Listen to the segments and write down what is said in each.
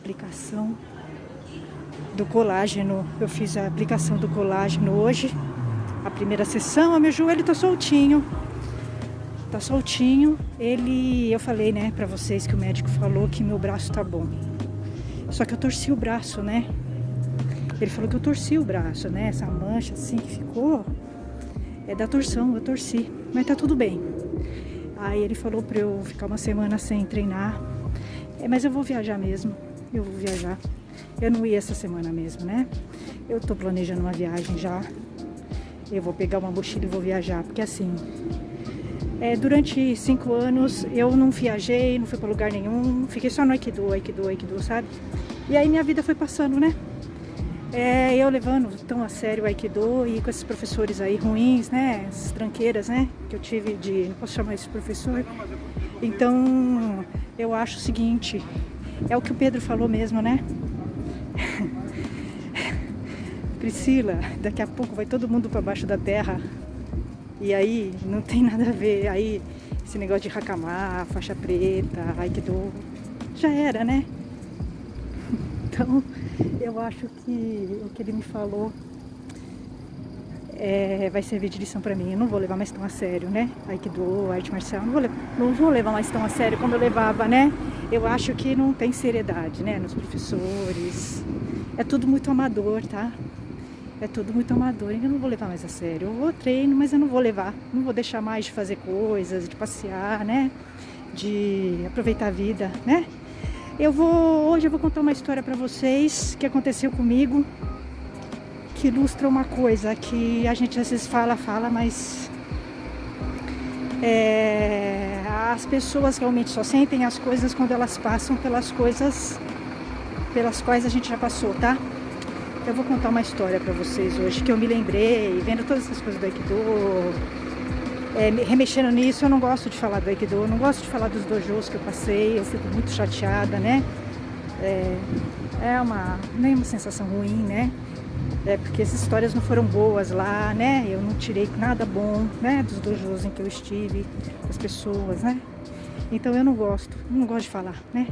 aplicação do colágeno. Eu fiz a aplicação do colágeno hoje, a primeira sessão. O meu joelho tá soltinho. Tá soltinho. Eu falei, né, pra vocês que o médico falou que meu braço tá bom. Só que eu torci o braço, né? Ele falou que eu torci o braço, né? Essa mancha assim que ficou é da torção, eu torci. Mas tá tudo bem. Aí ele falou pra eu ficar uma semana sem treinar. Mas eu vou viajar mesmo. Eu vou viajar. Eu não ia essa semana mesmo, né? Eu tô planejando uma viagem já. Eu vou pegar uma mochila e vou viajar. Porque assim, durante 5 anos eu não viajei, não fui pra lugar nenhum. Fiquei só no Aikido, sabe? E aí minha vida foi passando, né? Eu levando tão a sério o Aikido e com esses professores aí ruins, né? Essas tranqueiras, né? Que eu tive de... Não posso chamar esse professor. Então, eu acho o seguinte... É o que o Pedro falou mesmo, né? Priscila, daqui a pouco vai todo mundo para baixo da terra. E aí, não tem nada a ver. Aí, esse negócio de Hakama, faixa preta, Aikido... Já era, né? Então, eu acho que o que ele me falou vai servir de lição pra mim. Eu não vou levar mais tão a sério, né? Aikido, arte marcial, não vou levar mais tão a sério como eu levava, né? Eu acho que não tem seriedade, né? Nos professores. É tudo muito amador, tá? É tudo muito amador. Eu não vou levar mais a sério. Eu vou treino, mas eu não vou levar. Não vou deixar mais de fazer coisas, de passear, né? De aproveitar a vida, né? Hoje eu vou contar uma história pra vocês que aconteceu comigo, que ilustra uma coisa que a gente às vezes fala, mas as pessoas realmente só sentem as coisas quando elas passam pelas coisas pelas quais a gente já passou, tá? Eu vou contar uma história pra vocês hoje, que eu me lembrei, vendo todas essas coisas do Aikido, remexendo nisso. Eu não gosto de falar do Aikido, eu não gosto de falar dos dojos que eu passei, eu fico muito chateada, né? Nem uma sensação ruim, né? Porque essas histórias não foram boas lá, né? Eu não tirei nada bom, né? Dos dojos em que eu estive, das pessoas, né? Então eu não gosto de falar, né?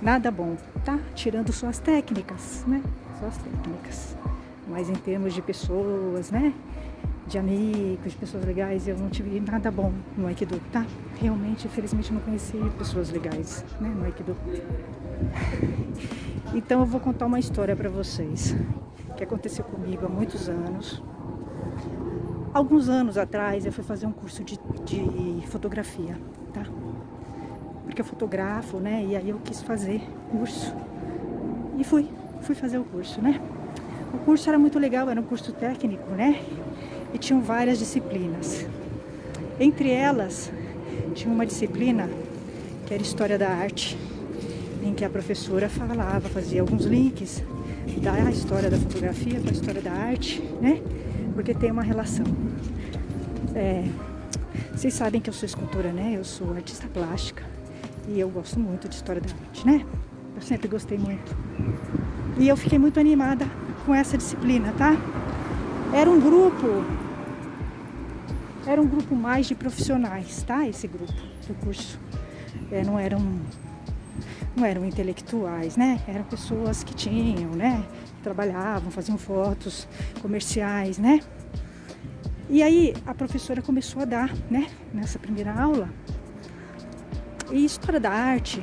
Nada bom, tá? Tirando só as técnicas, né? Só as técnicas. Mas em termos de pessoas, né? De amigos, de pessoas legais, eu não tive nada bom no Aikido, tá? Realmente, infelizmente, não conheci pessoas legais, né, no Aikido. Então eu vou contar uma história pra vocês, que aconteceu comigo há muitos anos. Alguns anos atrás eu fui fazer um curso de fotografia, tá? Porque eu fotografo, né, e aí eu quis fazer curso. E fui fazer o curso, né? O curso era muito legal, era um curso técnico, né? E tinham várias disciplinas. Entre elas, tinha uma disciplina que era História da Arte, em que a professora fazia alguns links da história da fotografia com a história da arte, né? Porque tem uma relação. Vocês sabem que eu sou escultora, né? Eu sou artista plástica e eu gosto muito de história da arte, né? Eu sempre gostei muito. E eu fiquei muito animada com essa disciplina, tá? Era um grupo mais de profissionais, tá? Esse grupo do curso. Não eram intelectuais, né? Eram pessoas que tinham, né? Trabalhavam, faziam fotos comerciais, né? E aí a professora começou a dar, né? Nessa primeira aula. E História da Arte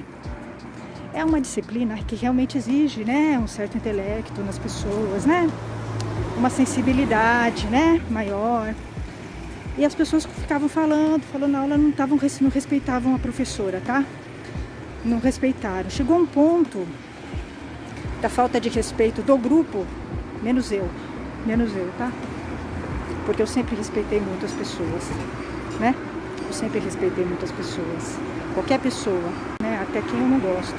é uma disciplina que realmente exige, né? Um certo intelecto nas pessoas, né? Uma sensibilidade, né, maior. E as pessoas ficavam falando na aula, não respeitavam a professora, tá? Não respeitaram. Chegou um ponto da falta de respeito do grupo, menos eu, tá? Porque eu sempre respeitei muito as pessoas, né? Eu sempre respeitei muitas pessoas. Qualquer pessoa, né? Até quem eu não gosto.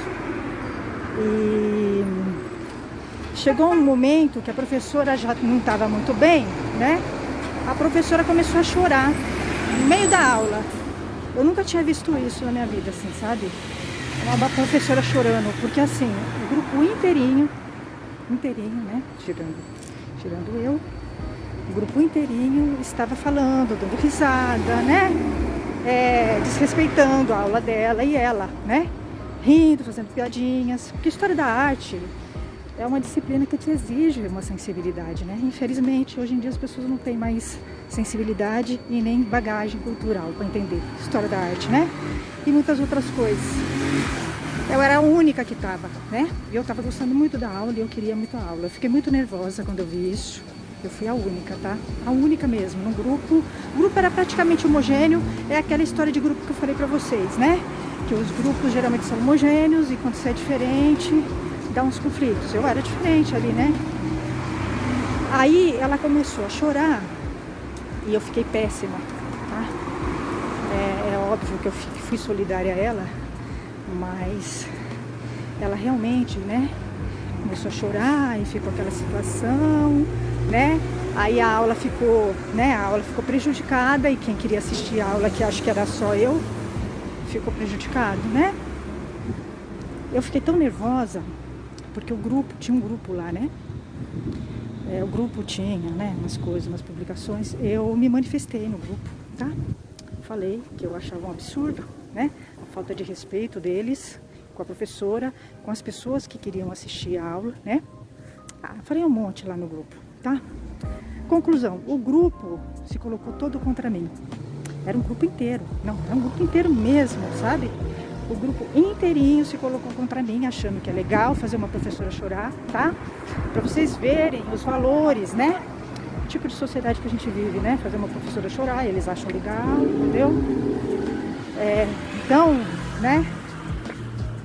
E chegou um momento que a professora já não estava muito bem, né? A professora começou a chorar no meio da aula. Eu nunca tinha visto isso na minha vida, assim, sabe? Uma professora chorando, porque assim, o grupo inteirinho, né? Tirando eu, o grupo inteirinho estava falando, dando risada, né? Desrespeitando a aula dela e ela, né? rindo, fazendo piadinhas, porque história da arte é uma disciplina que te exige uma sensibilidade, né? Infelizmente, hoje em dia as pessoas não têm mais sensibilidade e nem bagagem cultural para entender história da arte, né? E muitas outras coisas. Eu era a única que estava, né? E eu estava gostando muito da aula e eu queria muito a aula. Eu fiquei muito nervosa quando eu vi isso. Eu fui a única, tá? A única mesmo, no grupo. O grupo era praticamente homogêneo. É aquela história de grupo que eu falei pra vocês, né? Que os grupos geralmente são homogêneos e quando você é diferente, dá uns conflitos. Eu era diferente ali, né? Aí ela começou a chorar e eu fiquei péssima, tá? É óbvio que eu fui solidária a ela, mas ela realmente, né? Começou a chorar e ficou aquela situação, né? Aí a aula ficou, né? A aula ficou prejudicada e quem queria assistir a aula, que acho que era só eu, ficou prejudicado, né? Eu fiquei tão nervosa porque o grupo, tinha um grupo lá, né? O grupo tinha, né? Umas coisas, umas publicações. Eu me manifestei no grupo, tá? Falei que eu achava um absurdo, né? A falta de respeito deles com a professora, com as pessoas que queriam assistir a aula, né? Falei um monte lá no grupo, tá? Conclusão, o grupo se colocou todo contra mim. Era um grupo inteiro, não, era um grupo inteiro mesmo, sabe? O grupo inteirinho se colocou contra mim, achando que é legal fazer uma professora chorar, tá? Pra vocês verem os valores, né? O tipo de sociedade que a gente vive, né? Fazer uma professora chorar, eles acham legal, entendeu? Então, né?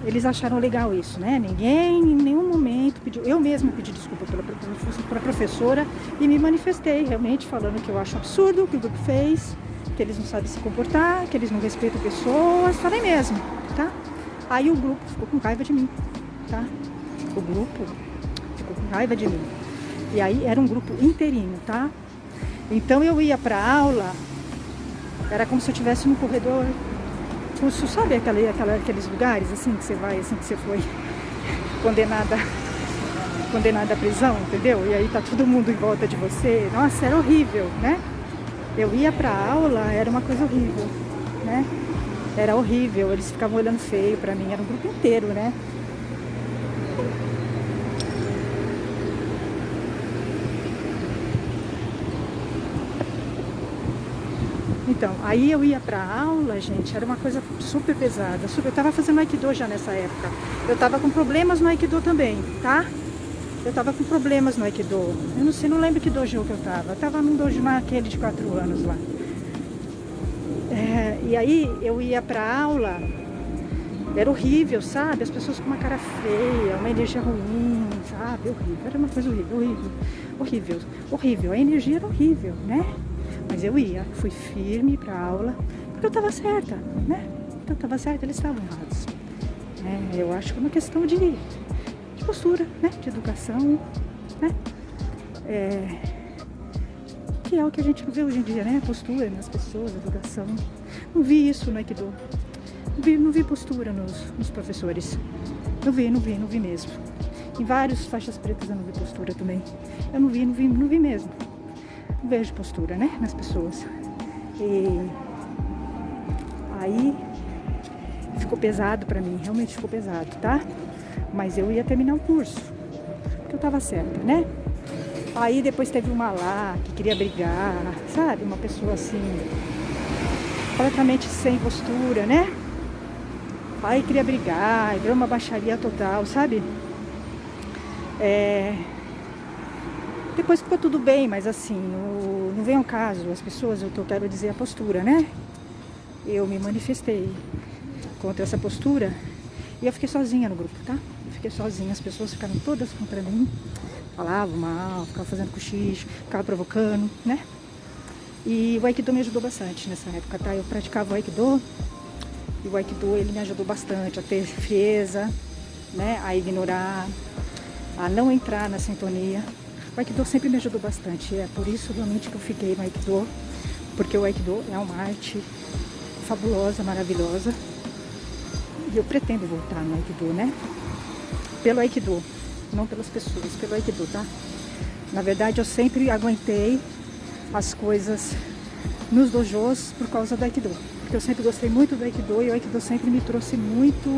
Eles acharam legal isso, né? Ninguém em nenhum momento pediu. Eu mesma pedi desculpa pela professora e me manifestei realmente falando que eu acho absurdo o que o grupo fez, que eles não sabem se comportar, que eles não respeitam pessoas. Falei mesmo, tá? Aí o grupo ficou com raiva de mim, tá? O grupo ficou com raiva de mim. E aí era um grupo inteirinho, tá? Então eu ia pra aula, era como se eu estivesse no corredor. Sabe aqueles lugares assim que você vai, assim que você foi condenada à prisão, entendeu? E aí tá todo mundo em volta de você. Nossa, era horrível, né? Eu ia pra aula, era uma coisa horrível, né? Era horrível, eles ficavam olhando feio pra mim, era um grupo inteiro, né? Então, aí eu ia pra aula, gente, era uma coisa super pesada. Eu tava fazendo Aikido já nessa época. Eu tava com problemas no Aikido também, tá? Eu tava com problemas no Aikido. Eu não sei, não lembro que dojo que eu tava. Eu tava num dojo naquele de 4 anos lá. E aí eu ia pra aula, era horrível, sabe? As pessoas com uma cara feia, uma energia ruim, sabe? Horrível, era uma coisa horrível. A energia era horrível, né? Mas eu ia, fui firme pra aula, porque eu tava certa, né? Então eu tava certa, eles estavam errados. Eu acho que é uma questão de postura, né? De educação, né? Que é o que a gente não vê hoje em dia, né? A postura nas pessoas, a educação. Não vi isso no Aikido. Não vi postura nos professores. Não vi mesmo. Em vários faixas pretas eu não vi postura também. Eu não vi mesmo. Não vejo postura, né? Nas pessoas. E aí ficou pesado pra mim, realmente ficou pesado, tá? Mas eu ia terminar o curso, porque eu tava certa, né? Aí depois teve uma lá que queria brigar, sabe? Uma pessoa assim, completamente sem postura, né? Aí queria brigar, deu uma baixaria total, sabe? Depois ficou tudo bem, mas assim, não vem ao caso, as pessoas, o que eu quero dizer é a postura, né? Eu me manifestei contra essa postura e eu fiquei sozinha no grupo, tá? Eu fiquei sozinha, as pessoas ficaram todas contra mim, falavam mal, ficavam fazendo cochicho, ficavam provocando, né? E o Aikido me ajudou bastante nessa época, tá? Eu praticava o Aikido e o Aikido, ele me ajudou bastante a ter frieza, né? A ignorar, a não entrar na sintonia. O Aikido sempre me ajudou bastante, é por isso realmente que eu fiquei no Aikido, porque o Aikido é uma arte fabulosa, maravilhosa, e eu pretendo voltar no Aikido, né? Pelo Aikido, não pelas pessoas, pelo Aikido, tá? Na verdade, eu sempre aguentei as coisas nos dojos por causa do Aikido, porque eu sempre gostei muito do Aikido e o Aikido sempre me trouxe muito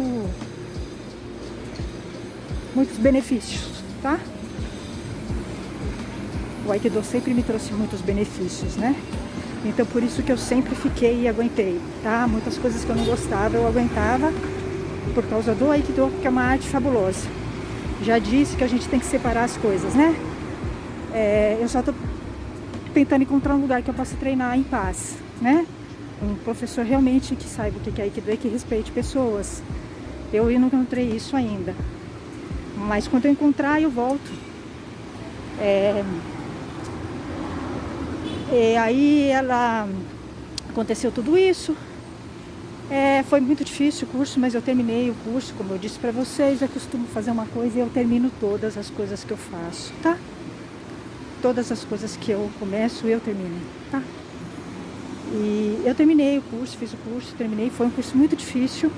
muitos benefícios, tá? O Aikido sempre me trouxe muitos benefícios, né? Então por isso que eu sempre fiquei e aguentei, tá? Muitas coisas que eu não gostava, eu aguentava por causa do Aikido, que é uma arte fabulosa. Já disse que a gente tem que separar as coisas, né? Eu só tô tentando encontrar um lugar que eu possa treinar em paz, né? Um professor realmente que saiba o que é Aikido e que respeite pessoas. Eu não encontrei isso ainda. Mas quando eu encontrar, eu volto. E aí aconteceu tudo isso. Foi muito difícil o curso, mas eu terminei o curso, como eu disse pra vocês. Eu costumo fazer uma coisa e eu termino todas as coisas que eu faço, tá? Todas as coisas que eu começo, eu termino, tá? E eu terminei o curso, fiz o curso, terminei. Foi um curso muito difícil,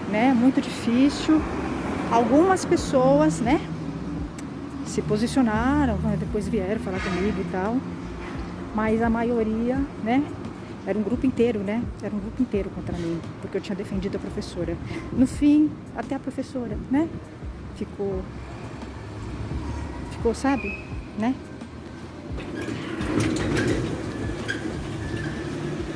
né? Muito difícil. Algumas pessoas, né, se posicionaram, depois vieram falar comigo e tal. Mas a maioria, né, era um grupo inteiro, né? Era um grupo inteiro contra mim, porque eu tinha defendido a professora. No fim, até a professora, né, ficou, sabe, né?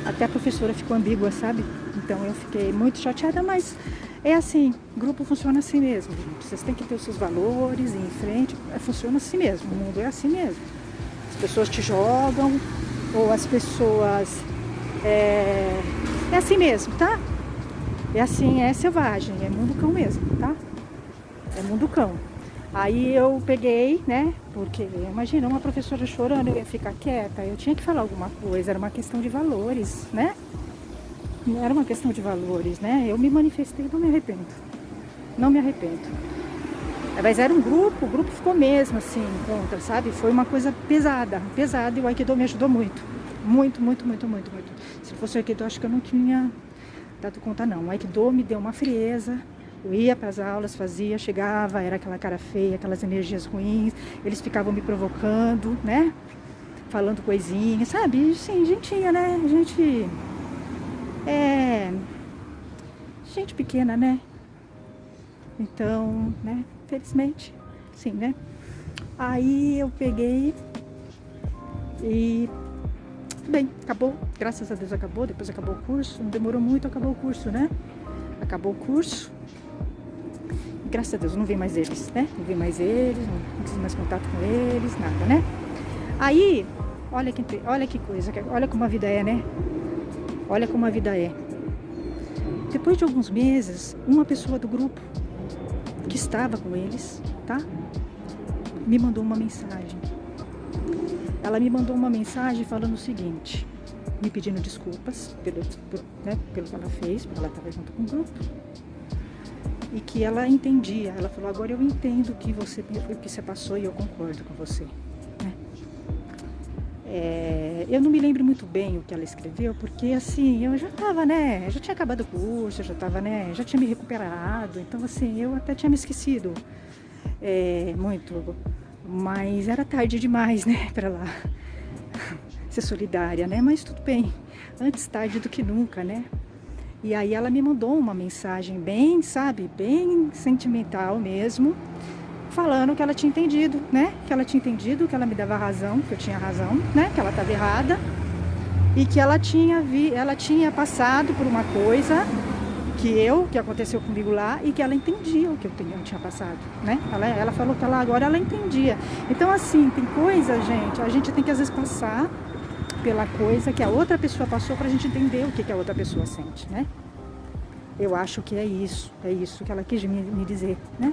Até a professora ficou ambígua, sabe? Então eu fiquei muito chateada, mas é assim, grupo funciona assim mesmo. Vocês têm que ter os seus valores, ir em frente, funciona assim mesmo, o mundo é assim mesmo. As pessoas te jogam, ou as pessoas... É assim mesmo, tá? É assim, é selvagem, é mundo cão mesmo, tá? É mundo cão. Aí eu peguei, né? Porque imagina uma professora chorando, eu ia ficar quieta, eu tinha que falar alguma coisa, era uma questão de valores, né? Era uma questão de valores, né? Eu me manifestei, não me arrependo. Não me arrependo. Mas era um grupo, o grupo ficou mesmo assim, contra, sabe? Foi uma coisa pesada, e o Aikido me ajudou muito. Muito, muito, muito, muito, muito. Se fosse o Aikido, acho que eu não tinha dado conta, não. O Aikido me deu uma frieza. Eu ia para as aulas, fazia, chegava, era aquela cara feia, aquelas energias ruins. Eles ficavam me provocando, né? Falando coisinhas, sabe? Sim, gentinha, né? Gente pequena, né? Então, né? Felizmente, sim, né? Aí eu peguei e... Bem, acabou. Graças a Deus acabou. Depois acabou o curso. Não demorou muito, acabou o curso, né? Acabou o curso. Graças a Deus, não vi mais eles, né? Não vi mais eles, não tive mais contato com eles, nada, né? Aí, olha que coisa, olha como a vida é, né? Olha como a vida é. Depois de alguns meses, uma pessoa do grupo que estava com eles, tá? Me mandou uma mensagem. Ela me mandou uma mensagem falando o seguinte, me pedindo desculpas pelo que ela fez, porque ela estava junto com o grupo. E que ela entendia, ela falou, agora eu entendo o que você passou e eu concordo com você. Né? Eu não me lembro muito bem o que ela escreveu, porque assim, eu já estava, né, já tinha acabado o curso, eu já estava, né, já tinha me recuperado, então assim, eu até tinha me esquecido muito, mas era tarde demais, né, para lá ser solidária, né, mas tudo bem, antes tarde do que nunca, né. E aí ela me mandou uma mensagem bem, sabe, bem sentimental mesmo, falando que ela tinha entendido, né? Que ela tinha entendido, que ela me dava razão, que eu tinha razão, né? Que ela estava errada. E que ela tinha passado por uma coisa que aconteceu comigo lá e que ela entendia o que eu tinha passado, né? Ela falou que agora ela entendia. Então assim, tem coisa, gente, a gente tem que às vezes passar pela coisa que a outra pessoa passou pra gente entender o que a outra pessoa sente, né? Eu acho que é isso que ela quis me dizer, né?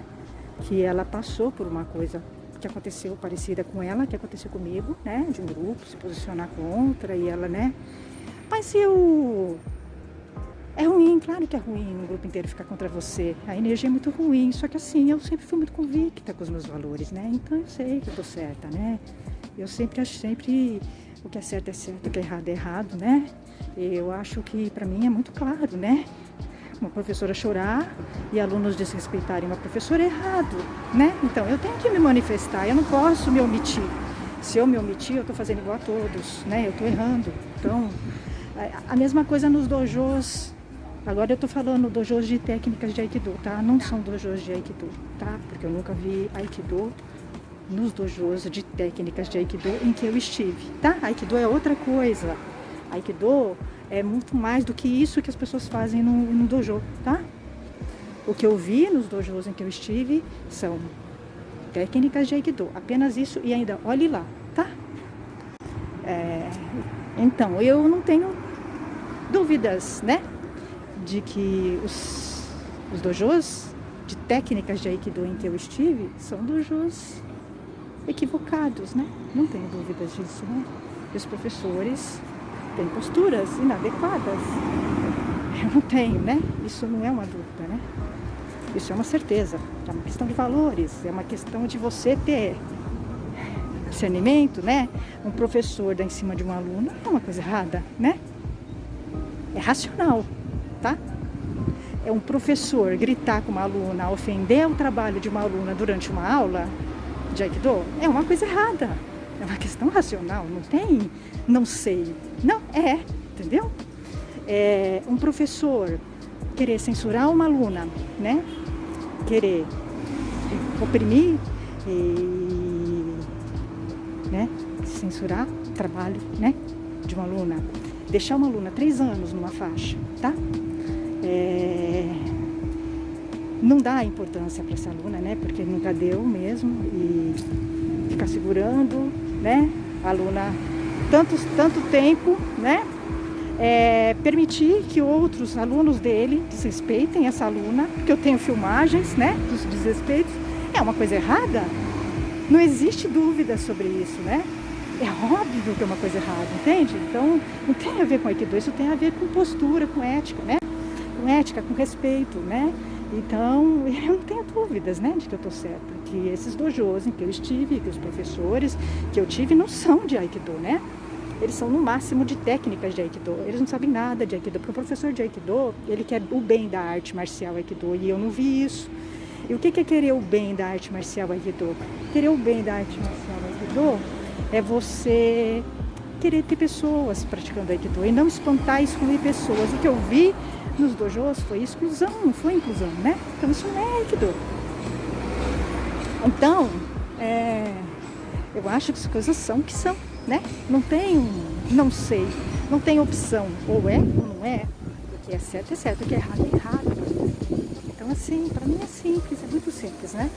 Que ela passou por uma coisa que aconteceu parecida com ela, que aconteceu comigo, né? De um grupo se posicionar contra e ela, né? Mas é ruim, claro que é ruim um grupo inteiro ficar contra você. A energia é muito ruim, só que assim, eu sempre fui muito convicta com os meus valores, né? Então eu sei que eu tô certa, né? Eu sempre acho o que é certo, o que é errado, né? Eu acho que pra mim é muito claro, né? Uma professora chorar e alunos desrespeitarem uma professora é errado, né? Então eu tenho que me manifestar, eu não posso me omitir. Se eu me omitir, eu tô fazendo igual a todos, né? Eu tô errando. Então, a mesma coisa nos dojos Agora eu tô falando dojos de técnicas de Aikido, tá? Não são dojos de Aikido, tá? Porque eu nunca vi Aikido nos dojos de técnicas de Aikido em que eu estive, tá? Aikido é outra coisa. Aikido é muito mais do que isso que as pessoas fazem no dojo, tá? O que eu vi nos dojos em que eu estive são técnicas de Aikido, apenas isso, e ainda olhe lá, tá? Então, eu não tenho dúvidas, né? De que os dojos de técnicas de Aikido em que eu estive são dojos equivocados, né? Não tenho dúvidas disso, né? E os professores têm posturas inadequadas. Eu não tenho, né? Isso não é uma dúvida, né? Isso é uma certeza. É uma questão de valores, é uma questão de você ter discernimento, né? Um professor dar em cima de um aluno é uma coisa errada, né? É racional, tá? É um professor gritar com uma aluna, ofender o trabalho de uma aluna durante uma aula de Aikido, é uma coisa errada. É uma questão racional, não tem, não sei. Não, entendeu? Um professor querer censurar uma aluna, né? Querer oprimir e, né? Censurar o trabalho, né? De uma aluna. Deixar uma aluna 3 anos numa faixa, tá? Não dá importância para essa aluna, né? Porque nunca deu mesmo. E ficar segurando, né? A aluna tanto tempo, né? Permitir que outros alunos dele desrespeitem essa aluna, porque eu tenho filmagens, né? Dos desrespeitos. É uma coisa errada? Não existe dúvida sobre isso, né? É óbvio que é uma coisa errada, entende? Então, não tem a ver com Aikido, isso tem a ver com postura, com ética, né? Com ética, com respeito, né? Então, eu não tenho dúvidas, né, de que eu estou certa. Que esses dojos em que eu estive, que os professores que eu tive não são de Aikido, né? Eles são no máximo de técnicas de Aikido. Eles não sabem nada de Aikido, porque o professor de Aikido, ele quer o bem da arte marcial Aikido, e eu não vi isso. E o que é querer o bem da arte marcial Aikido? Querer o bem da arte marcial Aikido é você querer ter pessoas praticando Aikido e não espantar e excluir pessoas. O que eu vi nos dojos foi exclusão, não foi inclusão, né? Então isso não é Aikido. Então, eu acho que as coisas são o que são, né? Não tem não sei, não tem opção, ou é ou não é. O que é certo, o que é errado, é errado. Então assim, para mim é simples, é muito simples, né?